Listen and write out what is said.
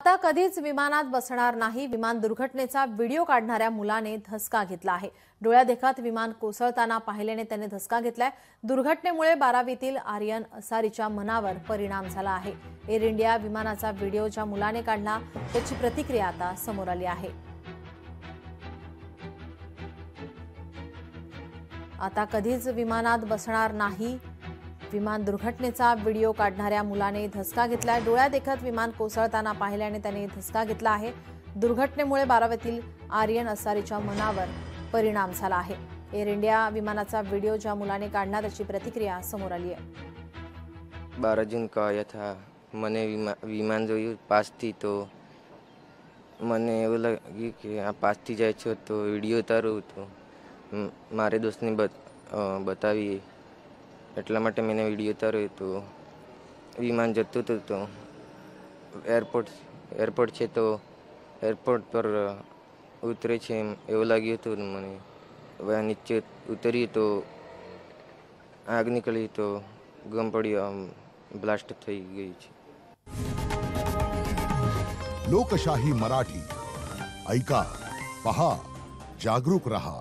आता कधीच विमानात बसणार नाही, विमान दुर्घटनेचा व्हिडिओ काढणाऱ्या मुलाने धसका घेतला आहे। डोळ्यादेखत विमान कोसळताना पाहिल्याने त्याने धसका घेतलाय। दुर्घटनेमुळे 12वीतील आर्यन असारीच्या मनावर परिणाम झाला आहे। एअर इंडिया विमानाचा व्हिडिओ ज्या मुलाने काढला त्याची प्रतिक्रिया आता समोर आली आहे। आता कधीच विमानात बसणार नाही, विमान दुर्घटनेचा व्हिडिओ काढणाऱ्या मुलाने धसका घेतलाय। डोळ्यादेखत विमान कोसळताना पाहिल्याने त्याने धसका घेतला आहे। दुर्घटनेमुळे 12वीतील आर्यन असारीच्या मनावर परिणाम झाला आहे। एअर इंडिया विमानाचा व्हिडिओ ज्या मुलाने काढला त्याची प्रतिक्रिया समोर आली आहे। 12 जून को आया था, मैंने विमान जो पास थी तो मैंने वो लगी कि पास थी जाए छो तो वीडियो उतारू तो मारे दोस्त ने बतावी એટલા માટે मैंने वीडियो उतार्यो तो विमान जતું હતું तो एयरपोर्ट છે तो एयरपोर्ट पर उतरे છે એવું લાગ્યું હતું મને। હવે નીચે ઉતરી તો આગ નીકળી તો ગમ પડ્યો, ब्लास्ट થઈ ગઈ છે। लोकशाही मराठी ऐका, पहा, जागरूक रहा।